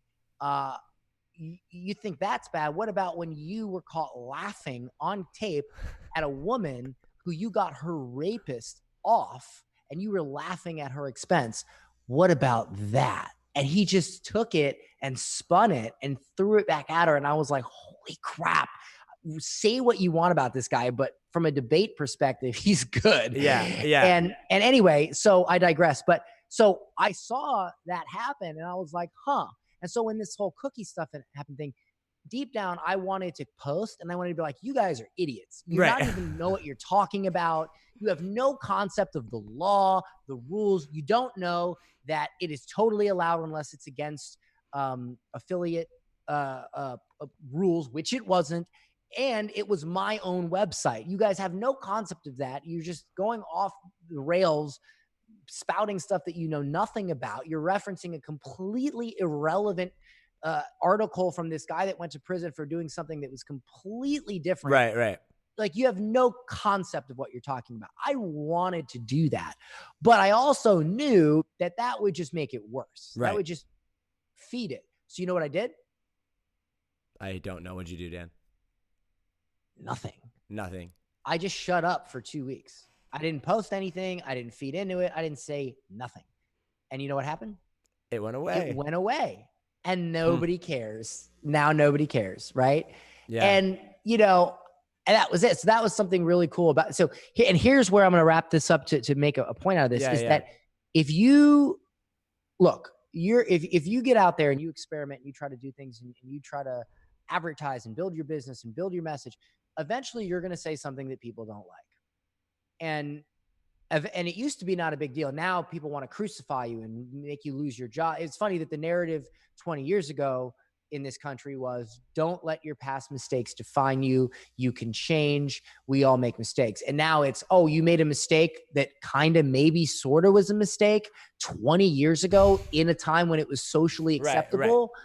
You think that's bad? What about when you were caught laughing on tape at a woman who you got her rapist off and you were laughing at her expense? What about that?" And he just took it and spun it and threw it back at her. And I was like, holy crap. Say what you want about this guy, but from a debate perspective, he's good. Yeah. Yeah. And anyway, so I digress. But so I saw that happen and I was like, huh. And so when this whole cookie stuff happened thing, deep down, I wanted to post and I wanted to be like, you guys are idiots. You Right. not even know what you're talking about. You have no concept of the law, the rules. You don't know that it is totally allowed unless it's against affiliate rules, which it wasn't. And it was my own website. You guys have no concept of that. You're just going off the rails, spouting stuff that you know nothing about. You're referencing a completely irrelevant article from this guy that went to prison for doing something that was completely different. Right. Like you have no concept of what you're talking about. I wanted to do that, but I also knew that would just make it worse. Right. That would just feed it. So you know what I did? I don't know. What'd you do, Dan? Nothing. I just shut up for 2 weeks. I didn't post anything. I didn't feed into it. I didn't say nothing. And you know what happened? It went away. And nobody cares. Now nobody cares, right? Yeah. And, and that was it. So that was something really cool about it. So, and here's where I'm going to wrap this up to make a point out of this that if you look, if you get out there and you experiment and you try to do things and you try to advertise and build your business and build your message, eventually you're going to say something that people don't like. And it used to be not a big deal. Now people want to crucify you and make you lose your job. It's funny that the narrative 20 years ago in this country was, don't let your past mistakes define you. You can change. We all make mistakes. And now it's, oh, you made a mistake that kind of maybe sort of was a mistake 20 years ago in a time when it was socially acceptable. Right.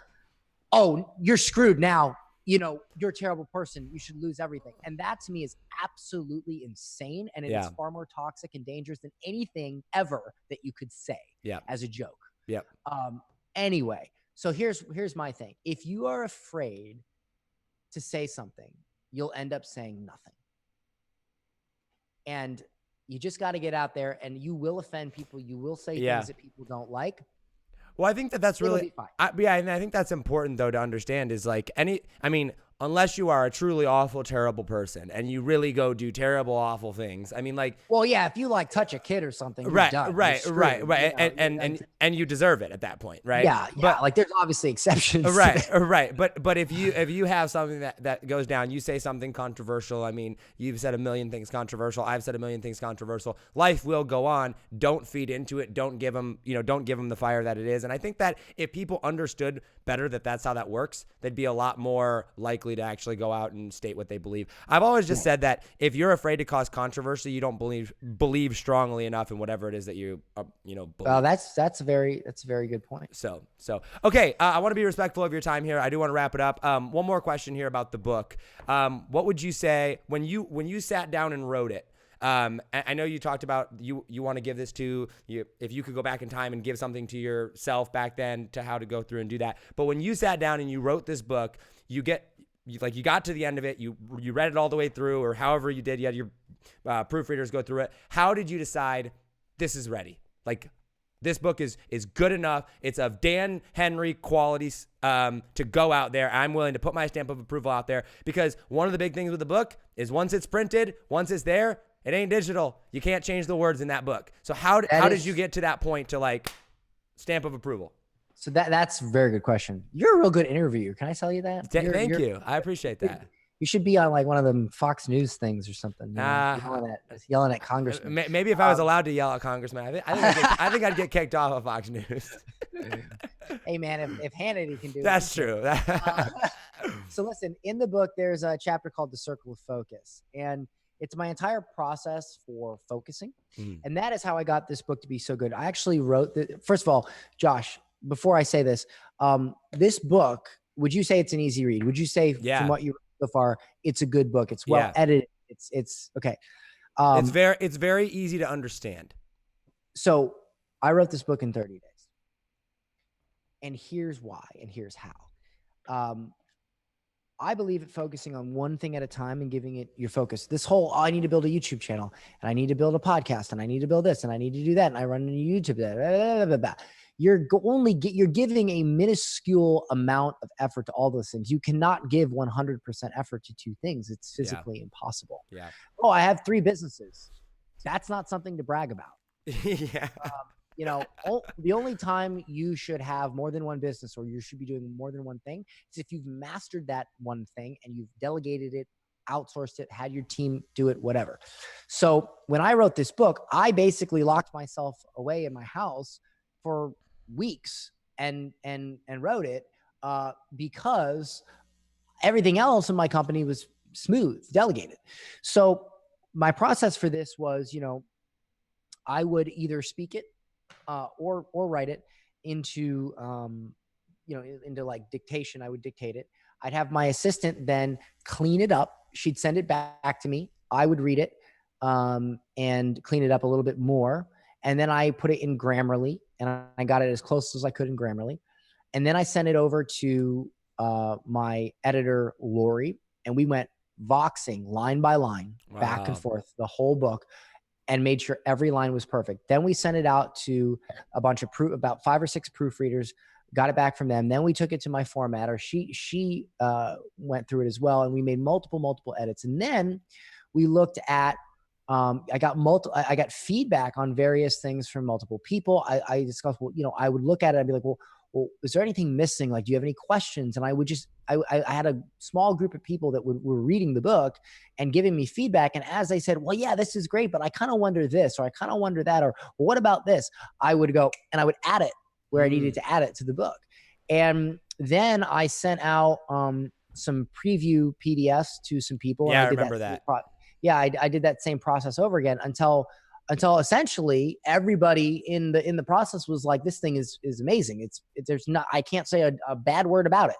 Oh, you're screwed now. You're a terrible person. You should lose everything. And that to me is absolutely insane. And it is far more toxic and dangerous than anything ever that you could say as a joke. Yep. Anyway, so here's my thing. If you are afraid to say something, you'll end up saying nothing. And you just got to get out there and you will offend people. You will say things that people don't like. Well, I think that's really, and I think that's important though to understand is like unless you are a truly awful, terrible person and you really go do terrible, awful things. I mean, like, well, yeah, if you like touch a kid or something, right, done. Right. And you deserve it at that point, right? Yeah. But like, there's obviously exceptions. Right. But if you have something that goes down, you say something controversial. I mean, you've said a million things controversial. I've said a million things controversial. Life will go on. Don't feed into it. Don't give them the fire that it is. And I think that if people understood better that that's how that works, they'd be a lot more likely to actually go out and state what they believe. I've always just said that if you're afraid to cause controversy, you don't believe strongly enough in whatever it is that you believe. Well, that's a very good point. So okay, I want to be respectful of your time here. I do want to wrap it up. One more question here about the book. What would you say when you sat down and wrote it? I know you talked about you want to give this to you, if you could go back in time and give something to yourself back then to how to go through and do that. But when you sat down and you wrote this book, you got to the end of it, you read it all the way through, or however you did, you had your proofreaders go through it. How did you decide this is ready? Like, this book is good enough. It's of Dan Henry qualities to go out there. I'm willing to put my stamp of approval out there, because one of the big things with the book is once it's printed, once it's there, it ain't digital. You can't change the words in that book. So how did you get to that point to like stamp of approval? So that's a very good question. You're a real good interviewer. Can I tell you that? Thank you. I appreciate that. You should be on like one of them Fox News things or something. Yelling at congressmen. Maybe if I was allowed to yell at congressmen, I think I'd get kicked off of Fox News. Hey man, if Hannity can do that's it. That's true. So listen, in the book, there's a chapter called The Circle of Focus. And it's my entire process for focusing. And that is how I got this book to be so good. I actually wrote first of all, Josh, before I say this, this book, would you say it's an easy read? Would you say from what you read so far, it's a good book? It's well edited. It's okay. It's very easy to understand. So I wrote this book in 30 days. And here's why, and here's how. I believe in focusing on one thing at a time and giving it your focus. This whole, I need to build a YouTube channel, and I need to build a podcast, and I need to build this, and I need to do that, and I run into YouTube. Blah, blah, blah, blah. You're giving a minuscule amount of effort to all those things. You cannot give 100% effort to two things. It's physically impossible. Yeah. Oh, I have 3 businesses. That's not something to brag about. Yeah. You know, the only time you should have more than one business, or you should be doing more than one thing, is if you've mastered that one thing and you've delegated it, outsourced it, had your team do it, whatever. So when I wrote this book, I basically locked myself away in my house for weeks and wrote it because everything else in my company was smooth, delegated. So my process for this was, you know, I would either speak it or write it into, you know, into like dictation. I would dictate it. I'd have my assistant then clean it up. She'd send it back to me. I would read it and clean it up a little bit more. And then I put it in Grammarly, and I got it as close as I could in Grammarly. And then I sent it over to my editor, Lori, and we went voxing line by line, back and forth, the whole book, and made sure every line was perfect. Then we sent it out to a bunch of about 5 or 6 proofreaders, got it back from them. Then we took it to my formatter. She went through it as well, and we made multiple edits. And then we looked at, I got feedback on various things from multiple people. I discussed, well, you know, I would look at it and be like, well, is there anything missing? Like, do you have any questions? And I would just, I had a small group of people that were reading the book and giving me feedback. And as they said, well, yeah, this is great, but I kind of wonder this, or I kind of wonder that, or well, what about this? I would go and I would add it where I needed to add it to the book. And then I sent out some preview PDFs to some people. Yeah, and I remember that. I did that same process over again until essentially everybody in the process was like, this thing is amazing. There's not, I can't say a bad word about it.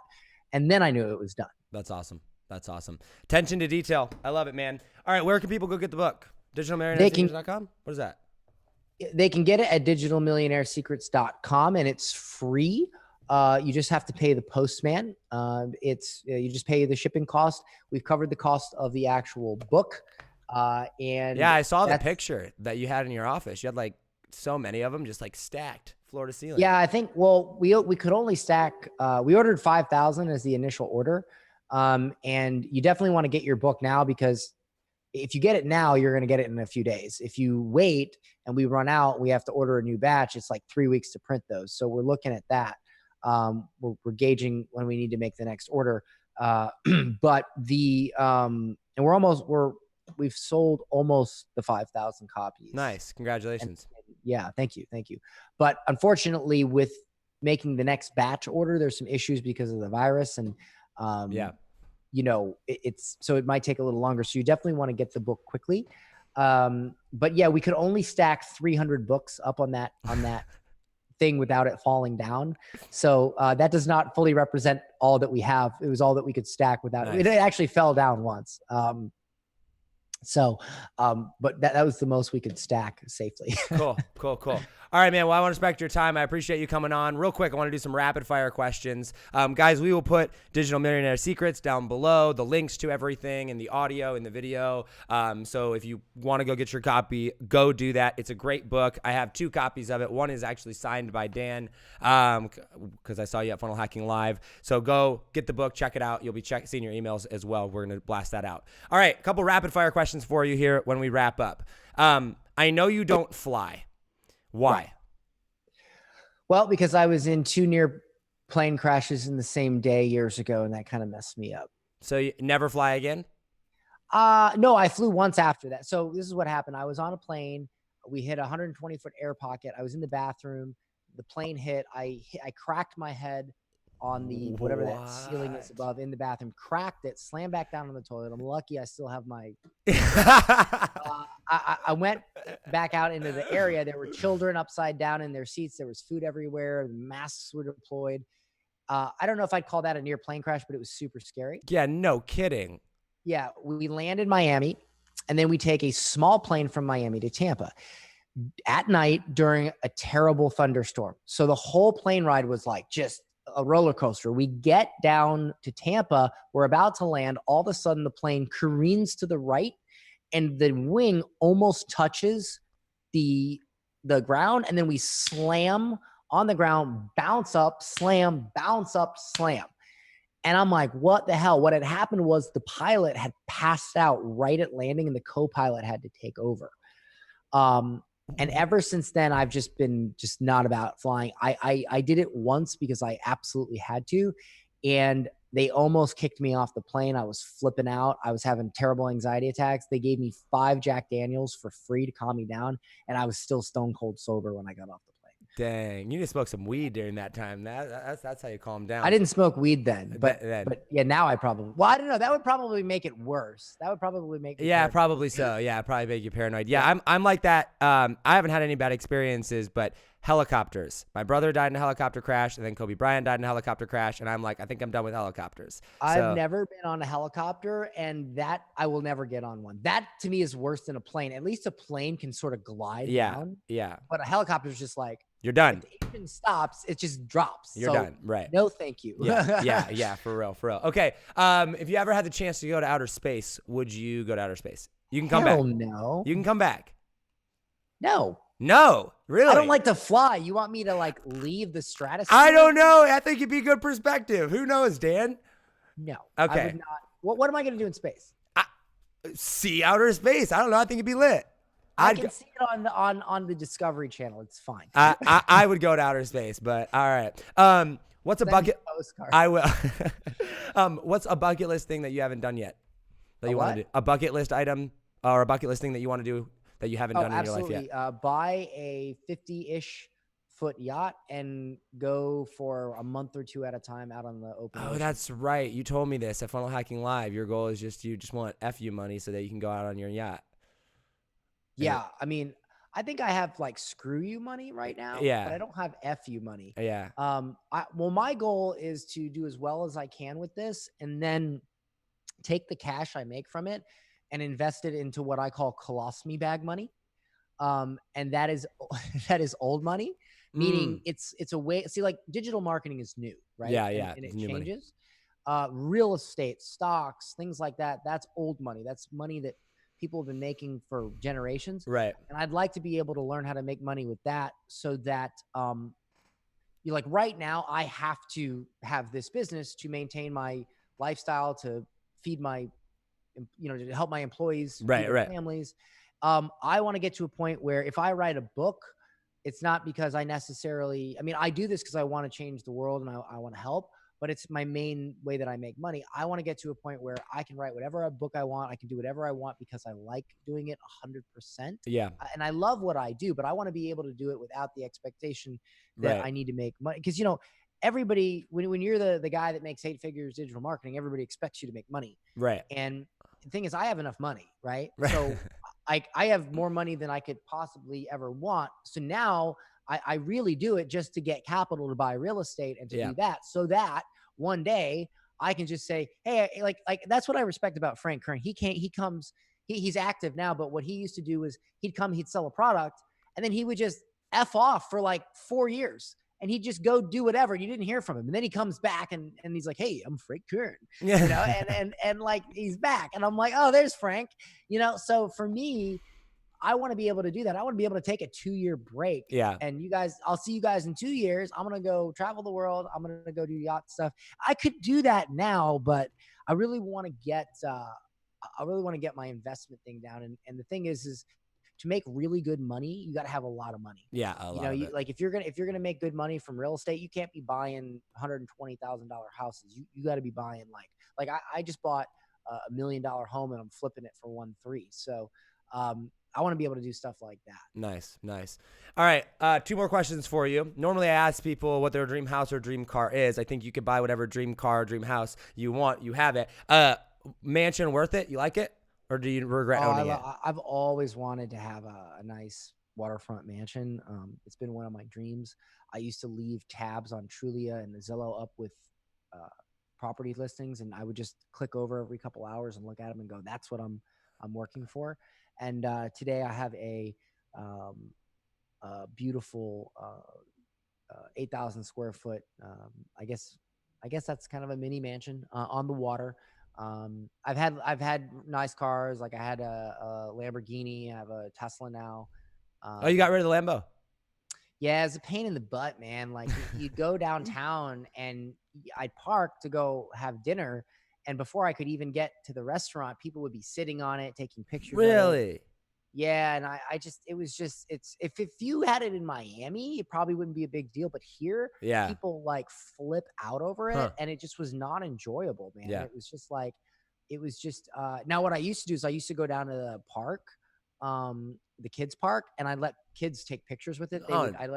And then I knew it was done. That's awesome. That's awesome. Attention to detail. I love it, man. All right. Where can people go get the book? DigitalMillionaireSecrets.com? What is that? They can get it at DigitalMillionaireSecrets.com, and it's free. You just have to pay the postman. You just pay the shipping cost. We've covered the cost of the actual book. And yeah, I saw the picture that you had in your office. You had like so many of them, just like stacked floor to ceiling. Yeah, I think, well, we could only stack, we ordered 5,000 as the initial order. And you definitely want to get your book now, because if you get it now, you're going to get it in a few days. If you wait and we run out, we have to order a new batch. It's like 3 weeks to print those. So we're looking at that. We're gauging when we need to make the next order. But and we've sold almost the 5,000 copies. Nice. Congratulations. And yeah, thank you. But unfortunately, with making the next batch order, there's some issues because of the virus, and you know, so it might take a little longer. So you definitely want to get the book quickly. But yeah, we could only stack 300 books up on that thing without it falling down. So that does not fully represent all that we have. It was all that we could stack without it. It actually fell down once. But that was the most we could stack safely. Cool. All right, man. Well, I want to respect your time. I appreciate you coming on. Real quick, I want to do some rapid fire questions. Guys, we will put Digital Millionaire Secrets down below, the links to everything in the audio, in the video. So if you want to go get your copy, go do that. It's a great book. I have 2 copies of it. One is actually signed by Dan, because I saw you at Funnel Hacking Live. So go get the book, check it out. You'll be seeing your emails as well. We're going to blast that out. All right, a couple rapid fire questions for you here when we wrap up. I know you don't fly. Why? Right. Well, because I was in 2 near plane crashes in the same day years ago, and that kind of messed me up. So you never fly again? No, I flew once after that. So this is what happened. I was on a plane. We hit a 120-foot air pocket. I was in the bathroom. The plane hit. I cracked my head on the whatever that ceiling is What? above in the bathroom, cracked it, slammed back down on the toilet. I'm lucky I still have my. I went back out into the area. There were children upside down in their seats. There was food everywhere. Masks were deployed. I don't know if I'd call that a near plane crash, but it was super scary. Yeah, no kidding. Yeah, we land in Miami, and then we take a small plane from Miami to Tampa at night during a terrible thunderstorm. So the whole plane ride was like just a roller coaster. We get down to Tampa. We're about to land. All of a sudden, the plane careens to the right, and the wing almost touches the ground, and then we slam on the ground, bounce up, slam, bounce up, slam. And I'm like, what the hell? What had happened was the pilot had passed out right at landing, and the co-pilot had to take over. And ever since then, I've just been just not about flying. I did it once because I absolutely had to, and they almost kicked me off the plane. I was flipping out. I was having terrible anxiety attacks. They gave me 5 Jack Daniels for free to calm me down, and I was still stone cold sober when I got off the plane. Dang, you just smoked some weed during that time. That's how you calm down. I didn't smoke weed then, but Then. but yeah, now I probably. Well, I don't know. That would probably make it worse. That would probably make. Yeah, probably so. Yeah, probably make you paranoid. Yeah, I'm like that. I haven't had any bad experiences, but helicopters. My brother died in a helicopter crash, and then Kobe Bryant died in a helicopter crash, and I'm like, I think I'm done with helicopters. I've never been on a helicopter, and that I will never get on one. That to me is worse than a plane. At least a plane can sort of glide down. Yeah. But a helicopter is just like, you're done. If the engine stops, it just drops. You're done. Right. No, thank you. Yeah. For real. Okay. If you ever had the chance to go to outer space, would you go to outer space? You can come back. No. You can come back. No. No, really? I don't like to fly. You want me to like leave the stratosphere? I don't know. I think it'd be good perspective. Who knows, Dan? No. Okay. I would not. What am I going to do in space? See outer space. I don't know. I think it'd be lit. I can see it on the Discovery Channel. It's fine. I would go to outer space, but all right. What's a bucket? I will. What's a bucket list thing that you haven't done yet? That you want to do? A bucket list item or a bucket list thing that you want to do that you haven't done in your life yet? Buy a 50-ish foot yacht and go for a month or two at a time out on the open ocean. That's right. You told me this at Funnel Hacking Live. Your goal is you just want FU money so that you can go out on your yacht. Yeah, I mean, I think I have like screw you money right now. Yeah, but I don't have FU money. Yeah. Well, my goal is to do as well as I can with this, and then take the cash I make from it and invest it into what I call colostomy bag money. And that is old money, meaning it's a way. See, like digital marketing is new, right? Yeah, and it changes. Real estate, stocks, things like that. That's old money. That's money that people have been making for generations. Right. And I'd like to be able to learn how to make money with that so that, you like right now I have to have this business to maintain my lifestyle, to feed my, to help my employees, right, families. I want to get to a point where if I write a book, it's not because I do this because I want to change the world and I want to help, but it's my main way that I make money. I want to get to a point where I can write whatever book I want. I can do whatever I want because I like doing it 100%. Yeah. And I love what I do, but I want to be able to do it without the expectation that I need to make money. Because, everybody, when you're the guy that makes 8 figures digital marketing, everybody expects you to make money. Right. And the thing is, I have enough money, right? So I have more money than I could possibly ever want. So now I really do it just to get capital to buy real estate and to do that, so that one day I can just say, hey, like that's what I respect about Frank Kern. He's active now, but what he used to do was he'd sell a product, and then he would just F off for like 4 years. And he'd just go do whatever. You didn't hear from him. And then he comes back and he's like, hey, I'm Frank Kern, and like he's back. And I'm like, oh, there's Frank, so for me, I want to be able to do that. I want to be able to take a 2-year break. Yeah. And I'll see you guys in 2 years. I'm going to go travel the world. I'm going to go do yacht stuff. I could do that now, but I really want to get my investment thing down. And the thing is to make really good money, you got to have a lot of money. Yeah. Like if you're going to make good money from real estate, you can't be buying $120,000 houses. You got to be buying like I just bought $1 million home and I'm flipping it for 1.3. So, I want to be able to do stuff like that. Nice, nice. All right, two more questions for you. Normally, I ask people what their dream house or dream car is. I think you could buy whatever dream car or dream house you want. You have it. Mansion worth it? You like it? Or do you regret Oh, owning it? I've always wanted to have a nice waterfront mansion. It's been one of my dreams. I used to leave tabs on Trulia and Zillow up with uh, property listings, and I would just click over every couple hours and look at them and go, "That's what I'm working for." And today I have um, a beautiful 8,000 square foot. I guess that's kind of a mini mansion on the water. I've had nice cars. Like I had a Lamborghini. I have a Tesla now. Oh, you got rid of the Lambo? Yeah, it's a pain in the butt, man. Like you'd go downtown and I'd park to go have dinner. And before I could even get to the restaurant, people would be sitting on it, taking pictures of it. Really? Yeah, and it was just it's if you had it in Miami, it probably wouldn't be a big deal, but here Yeah. people like flip out over Huh. it and it just was not enjoyable, man. Yeah. It was just like now what I used to do is I used to go down to the park, the kids park, and I'd let kids take pictures with it. Oh, I'd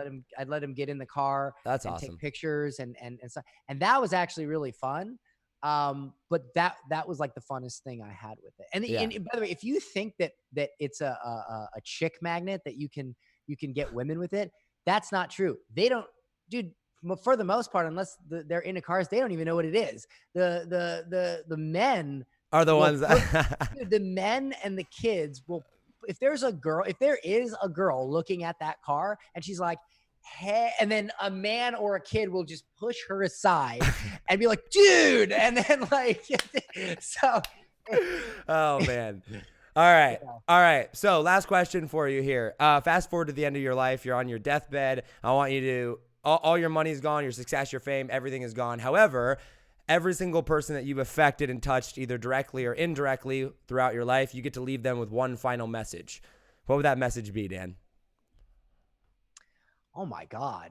let them get in the car that's and take awesome. pictures and stuff. And that was actually really fun. But that was like the funnest thing I had with it. Yeah. And by the way, if you think that it's a chick magnet that you can get women with it, that's not true. They don't, dude. For the most part, unless they're into cars, they don't even know what it is. The men Are the will ones dude, the men and the kids will, if there is a girl looking at that car and she's like, hey, and then a man or a kid will just push her aside and be like, dude, and then like, so. Oh man. All right. Yeah. All right. So last question for you here. Fast forward to the end of your life. You're on your deathbed. I want you to, all your money's gone, your success, your fame, everything is gone. However, every single person that you've affected and touched either directly or indirectly throughout your life, you get to leave them with one final message. What would that message be, Dan? Oh my God.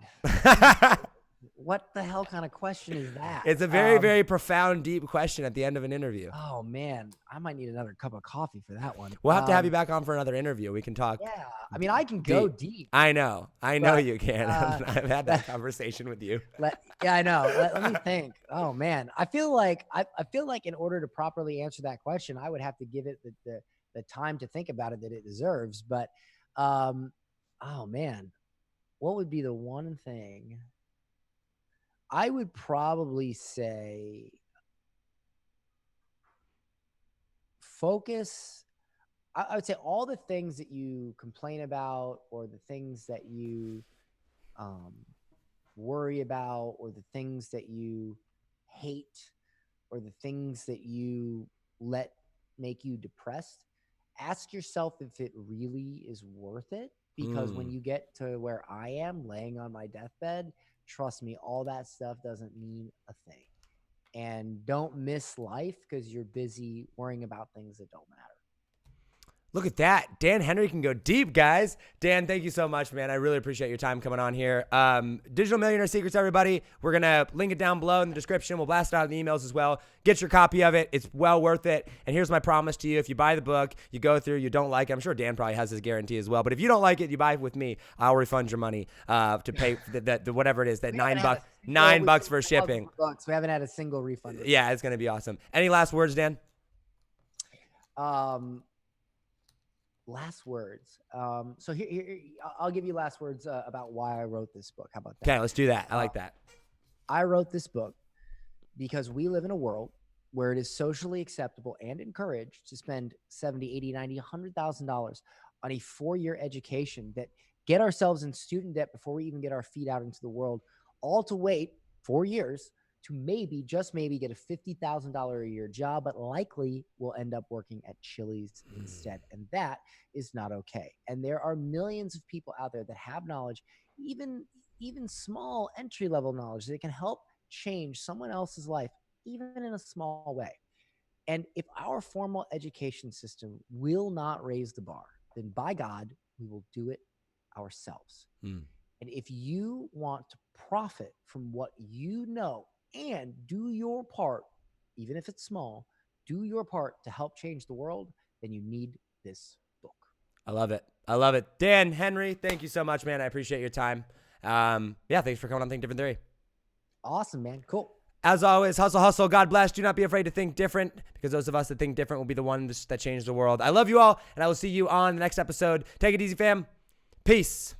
What the hell kind of question is that? It's a very, very profound, deep question at the end of an interview. Oh man, I might need another cup of coffee for that one. We'll have to have you back on for another interview. We can talk. Yeah, I mean, I can go deep. I know but, you can. I've had that conversation with you. Yeah, I know. Let me think. Oh man, I feel like in order to properly answer that question, I would have to give it the time to think about it that it deserves. But, oh man, what would be the one thing? I would probably say focus. I would say all the things that you complain about or the things that you worry about or the things that you hate or the things that you let make you depressed, ask yourself if it really is worth it. Because when you get to where I am laying on my deathbed, trust me, all that stuff doesn't mean a thing. And don't miss life because you're busy worrying about things that don't matter. Look at that. Dan Henry can go deep, guys. Dan, thank you so much, man. I really appreciate your time coming on here. Digital Millionaire Secrets, everybody. We're going to link it down below in the description. We'll blast it out in the emails as well. Get your copy of it. It's well worth it. And here's my promise to you. If you buy the book, you go through, you don't like it. I'm sure Dan probably has his guarantee as well. But if you don't like it, you buy it with me. I'll refund your money to pay the whatever it is, that $9 for shipping. We haven't had a single refund. Yeah, it's going to be awesome. Any last words, Dan? Last words. So here, I'll give you last words about why I wrote this book. How about that? Okay, let's do that. I like that. I wrote this book because we live in a world where it is socially acceptable and encouraged to spend $70, $80, $90, $100,000 on a 4-year education that get ourselves in student debt before we even get our feet out into the world, all to wait 4 years to maybe, just maybe, get a $50,000 a year job, but likely will end up working at Chili's instead. And that is not okay. And there are millions of people out there that have knowledge, even small entry-level knowledge that can help change someone else's life, even in a small way. And if our formal education system will not raise the bar, then by God, we will do it ourselves. And if you want to profit from what you know and do your part, even if it's small, do your part to help change the world, then you need this book. I love it. I love it. Dan, Henry, thank you so much, man. I appreciate your time. Yeah, thanks for coming on Think Different Theory. Awesome, man. Cool. As always, hustle, hustle. God bless. Do not be afraid to think different, because those of us that think different will be the ones that change the world. I love you all, and I will see you on the next episode. Take it easy, fam. Peace.